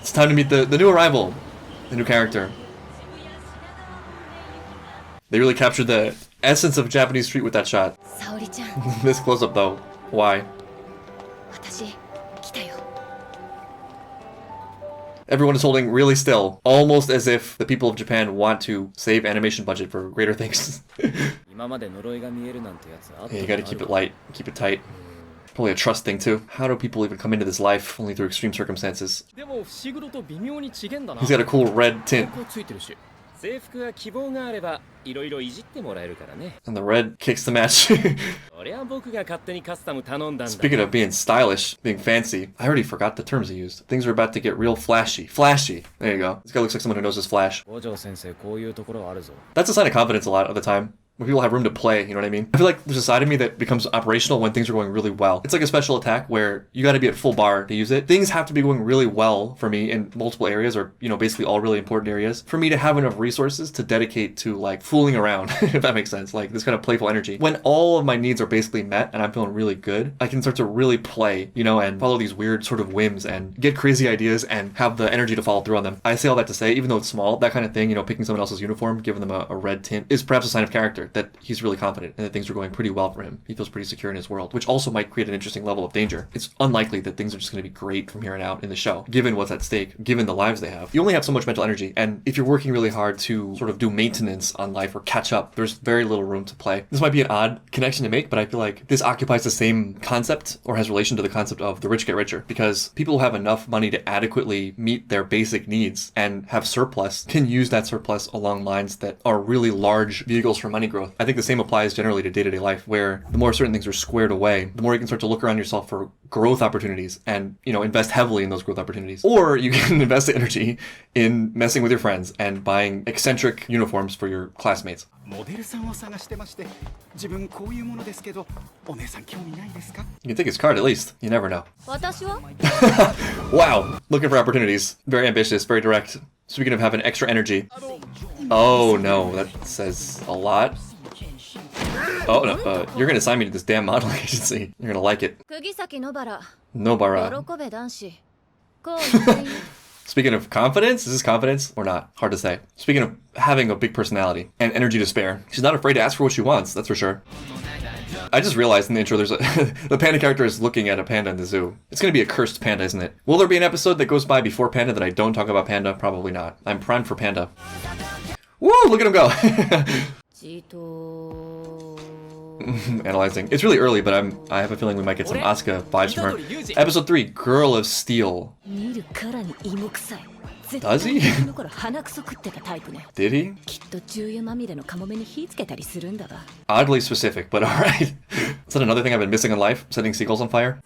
It's time to meet the new arrival, the new character. They really captured the essence of Japanese street with that shot. This close-up though, why? Everyone is holding really still, almost as if the people of Japan want to save animation budget for greater things. Yeah, you gotta keep it light, keep it tight. Probably a trust thing too. How do people even come into this life only through extreme circumstances? He's got a cool red tint. And the red kicks the match. Speaking of being stylish, being fancy, I already forgot the terms he used. Things are about to get real flashy. Flashy. There you go. This guy looks like someone who knows his flash. That's a sign of confidence a lot of the time. When people have room to play, you know what I mean? I feel like there's a side of me that becomes operational when things are going really well. It's like a special attack where you gotta be at full bar to use it. Things have to be going really well for me in multiple areas, or, you know, basically all really important areas, for me to have enough resources to dedicate to, like, fooling around, if that makes sense. Like, this kind of playful energy. When all of my needs are basically met and I'm feeling really good, I can start to really play, you know, and follow these weird sort of whims and get crazy ideas and have the energy to follow through on them. I say all that to say, even though it's small, that kind of thing, you know, picking someone else's uniform, giving them a red tint, is perhaps a sign of character, that he's really confident and that things are going pretty well for him. He feels pretty secure in his world, which also might create an interesting level of danger. It's unlikely that things are just going to be great from here on out in the show, given what's at stake, given the lives they have. You only have so much mental energy, and if you're working really hard to sort of do maintenance on life or catch up, there's very little room to play. This might be an odd connection to make, but I feel like this occupies the same concept, or has relation to the concept of the rich get richer, because people who have enough money to adequately meet their basic needs and have surplus can use that surplus along lines that are really large vehicles for money growth. I think the same applies generally to day-to-day life, where the more certain things are squared away, the more you can start to look around yourself for growth opportunities and, you know, invest heavily in those growth opportunities. Or you can invest the energy in messing with your friends and buying eccentric uniforms for your classmates. You can take his card at least. You never know. Wow. Looking for opportunities. Very ambitious, very direct. Speaking of having extra energy. Oh no, that says a lot. Oh no, you're gonna assign me to this damn modeling agency. You're gonna like it. Nobara. Speaking of confidence, is this confidence or not? Hard to say. Speaking of having a big personality and energy to spare, she's not afraid to ask for what she wants, that's for sure. I just realized in the intro there's the panda character is looking at a panda in the zoo. It's gonna be a cursed panda, isn't it? Will there be an episode that goes by before panda that I don't talk about panda? Probably not. I'm primed for panda. Woo! Look at him go! Analyzing. It's really early, but I have a feeling we might get some Asuka vibes from her. Episode 3, Girl of Steel. Does he? Did he? Oddly specific, but alright. Is that another thing I've been missing in life? Setting seagulls on fire?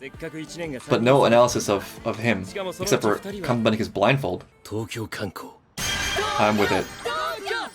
But no analysis of him, except for Kambanika's blindfold. I'm with it.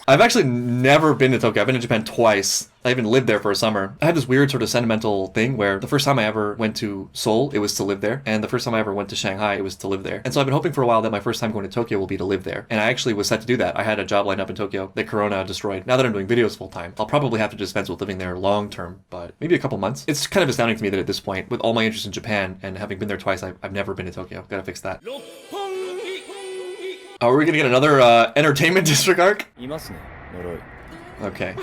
I've actually never been to Tokyo. I've been to Japan twice. I even lived there for a summer. I had this weird sort of sentimental thing where the first time I ever went to Seoul, it was to live there. And the first time I ever went to Shanghai, it was to live there. And so I've been hoping for a while that my first time going to Tokyo will be to live there. And I actually was set to do that. I had a job lined up in Tokyo that Corona destroyed. Now that I'm doing videos full time, I'll probably have to dispense with living there long term, but maybe a couple months. It's kind of astounding to me that at this point, with all my interest in Japan and having been there twice, I've never been to Tokyo. Gotta fix that. Oh, are we gonna get another entertainment district arc? Okay.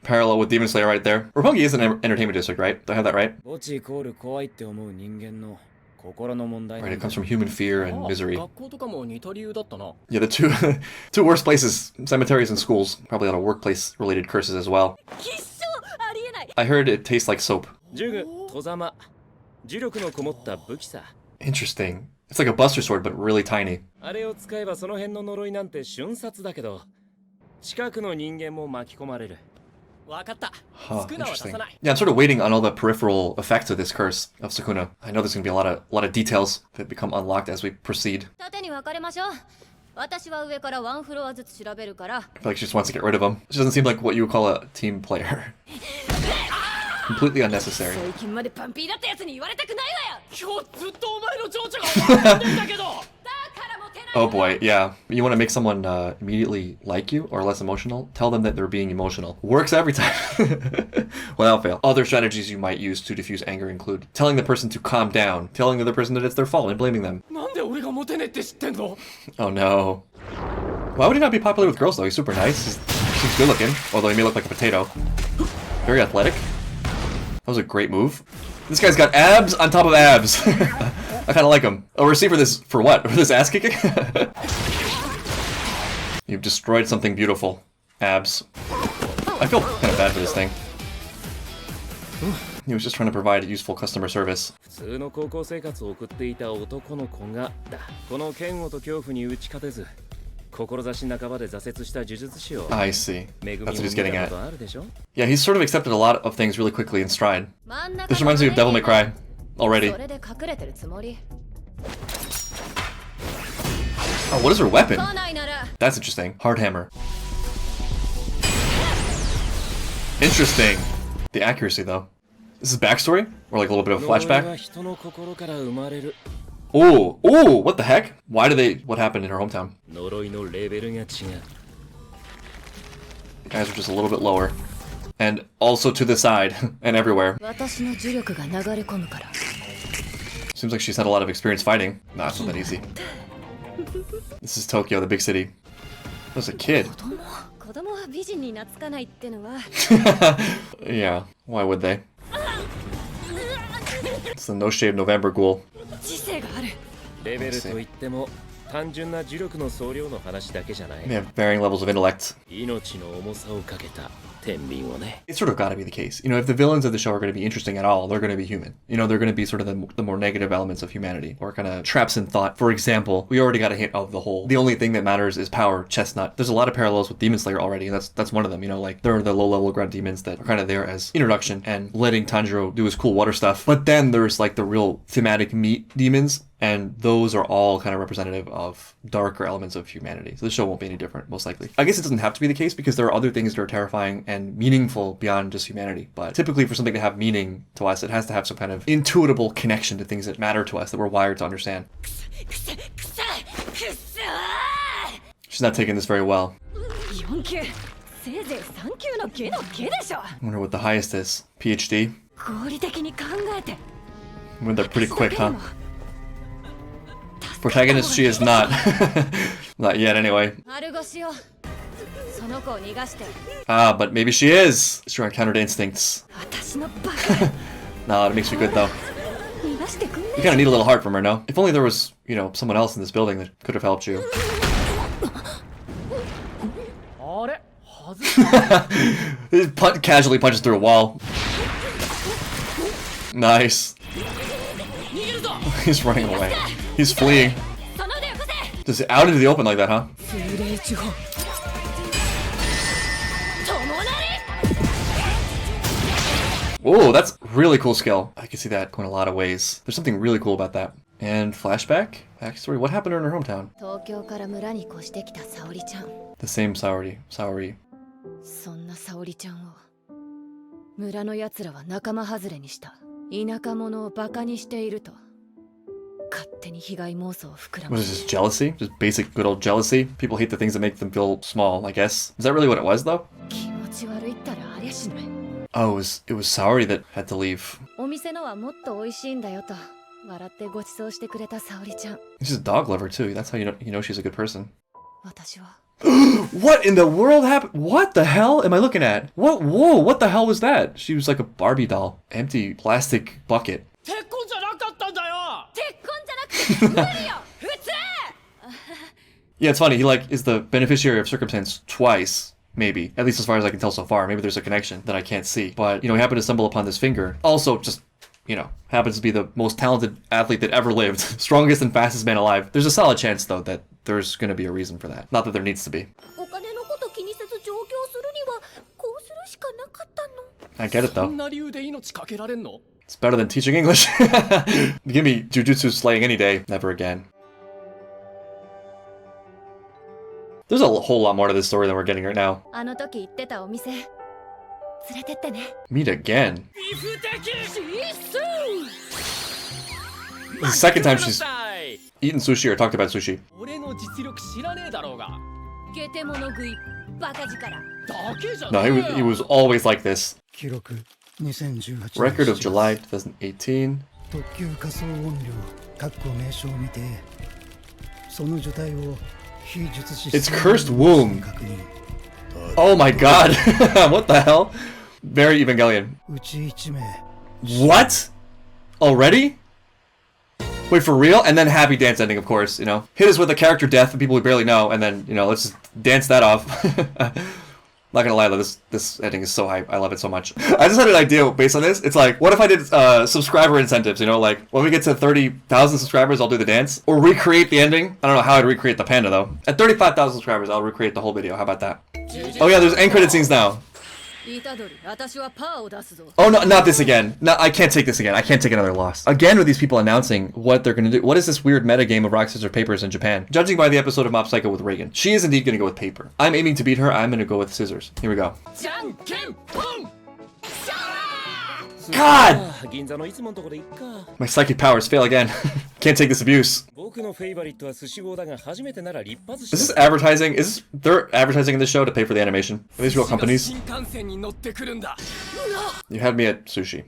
Parallel with Demon Slayer right there. Roppongi is an entertainment district, right? Do I have that right? Right, it comes from human fear and misery. Yeah, the two worst places, cemeteries and schools. Probably a lot of workplace-related curses as well. I heard it tastes like soap. Interesting. It's like a Buster Sword, but really tiny. Huh, interesting. Yeah, I'm sort of waiting on all the peripheral effects of this curse of Sukuna. I know there's gonna be a lot of details that become unlocked as we proceed. I feel like she just wants to get rid of him. She doesn't seem like what you would call a team player. Completely unnecessary. Oh boy, yeah. You want to make someone immediately like you or less emotional? Tell them that they're being emotional. Works every time. Without fail. Other strategies you might use to diffuse anger include telling the person to calm down, telling the other person that it's their fault and blaming them. Oh no. Why would he not be popular with girls though? He's super nice. He's good looking, although he may look like a potato. Very athletic. That was a great move. This guy's got abs on top of abs. I kind of like him. Oh, receive for this, for what? For this ass kicking? You've destroyed something beautiful. Abs. I feel kind of bad for this thing. He was just trying to provide useful customer service. I see. That's what he's getting at. Yeah, he's sort of accepted a lot of things really quickly in stride. This reminds me of Devil May Cry already. Oh, what is her weapon? That's interesting. Hard hammer. Interesting. The accuracy, though. This is backstory? Or like a little bit of a flashback? Ooh, ooh, what the heck? Why do they... What happened in her hometown? The guys are just a little bit lower. And also to the side, and everywhere. Seems like she's had a lot of experience fighting. Nah, it's not that easy. This is Tokyo, the big city. I was a kid. Yeah, why would they? It's the No Shave November ghoul. They have varying levels of intellect. It's sort of got to be the case. You know, if the villains of the show are going to be interesting at all, they're going to be human. You know, they're going to be sort of the more negative elements of humanity, or kind of traps in thought. For example, we already got a hint of the whole, the only thing that matters is power, chestnut. There's a lot of parallels with Demon Slayer already, and that's one of them. You know, like, there are the low-level ground demons that are kind of there as introduction and letting Tanjiro do his cool water stuff. But then there's like the real thematic meat demons, and those are all kind of representative of darker elements of humanity. So the show won't be any different, most likely. I guess it doesn't have to be the case because there are other things that are terrifying and meaningful beyond just humanity. But typically for something to have meaning to us, it has to have some kind of intuitable connection to things that matter to us, that we're wired to understand. She's not taking this very well. I wonder what the highest is. PhD? When they're pretty quick, huh? Protagonist, she is not. Not yet, anyway. Ah, but maybe she is. She's trying to counter to instincts. Nah, it makes you good, though. You kind of need a little heart from her, no? If only there was, you know, someone else in this building that could have helped you. He casually punches through a wall. Nice. He's running away. He's fleeing. Just out into the open like that, huh? Whoa, that's really cool skill. I can see that going a lot of ways. There's something really cool about that. And flashback? Backstory? What happened in her hometown? The same Saori. Saori. What is this, jealousy? Just basic good old jealousy? People hate the things that make them feel small, I guess. Is that really what it was, though? Oh, it was Saori that had to leave. She's a dog lover, too. That's how you know she's a good person. What in the world happened? What the hell am I looking at? What? Whoa, what the hell was that? She was like a Barbie doll. Empty plastic bucket. Yeah, it's funny. He like is the beneficiary of circumstance twice, maybe. At least as far as I can tell so far. Maybe there's a connection that I can't see. But, you know, he happened to stumble upon this finger. Also, just, you know, happens to be the most talented athlete that ever lived. Strongest and fastest man alive. There's a solid chance, though, that there's going to be a reason for that. Not that there needs to be. I get it, though. It's better than teaching English. Give me jujutsu slaying any day. Never again. There's a whole lot more to this story than we're getting right now. Meet again. The second time she's eaten sushi or talked about sushi. No, he was always like this. Record of July 2018. It's cursed womb. Oh my god. What the hell? Very Evangelion. What? Already? Wait, for real? And then happy dance ending, of course, you know. Hit us with a character death for people we barely know, and then, you know, let's just dance that off. Not gonna lie though, this ending is so hype. I love it so much. I just had an idea based on this. It's like, what if I did subscriber incentives, you know, like when we get to 30,000 subscribers, I'll do the dance. Or recreate the ending. I don't know how I'd recreate the panda though. At 35,000 subscribers, I'll recreate the whole video. How about that? Oh yeah, there's end credit scenes now. Oh no, not this again. No, I can't take this again. I can't take another loss. Again with these people announcing what they're gonna do. What is this weird meta game of rock, scissors, papers in Japan? Judging by the episode of Mob Psycho with Reagan, she is indeed gonna go with paper. I'm aiming to beat her. I'm gonna go with scissors. Here we go. God! My psychic powers fail again. Can't take this abuse. Is this advertising? Is this, they're advertising in this show to pay for the animation? Are these real companies? You had me at sushi.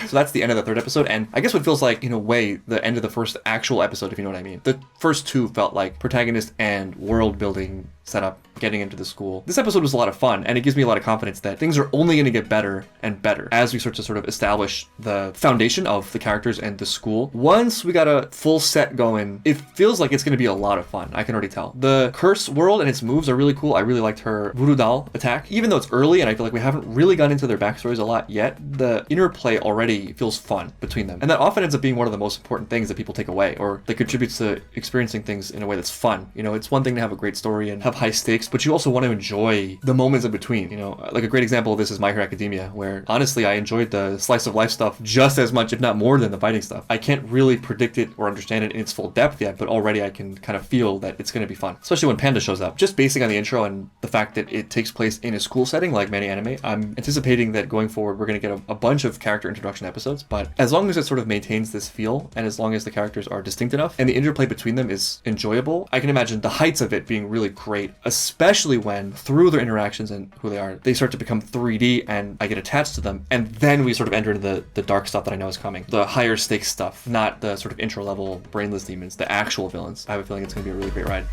So that's the end of the third episode, and I guess what feels like, in a way, the end of the first actual episode, if you know what I mean. The first two felt like protagonist and world building setup, getting into the school. This episode was a lot of fun, and it gives me a lot of confidence that things are only going to get better and better as we start to sort of establish the foundation of the characters and the school. Once we got a full set going, it feels like it's going to be a lot of fun. I can already tell. The curse world and its moves are really cool. I really liked her Vurudal attack. Even though it's early and I feel like we haven't really gone into their backstories a lot yet, the interplay already feels fun between them. And that often ends up being one of the most important things that people take away, or that contributes to experiencing things in a way that's fun. You know, it's one thing to have a great story and have high stakes, but you also want to enjoy the moments in between. You know, like a great example of this is My Hero Academia, where honestly I enjoyed the slice of life stuff just as much, if not more, than the fighting stuff. I can't really predict it or understand it in its full depth yet, but already I can kind of feel that it's going to be fun, especially when Panda shows up. Just basing on the intro and the fact that it takes place in a school setting like many anime, I'm anticipating that going forward we're going to get a bunch of character introduction episodes, but as long as it sort of maintains this feel and as long as the characters are distinct enough and the interplay between them is enjoyable, I can imagine the heights of it being really great, especially when through their interactions and who they are, they start to become 3D and I get attached to them, and then we sort of enter into the dark stuff that I know is coming, the higher stakes stuff, not the sort of intro level brainless demons, the actual villains. I have a feeling it's going to be a really great ride.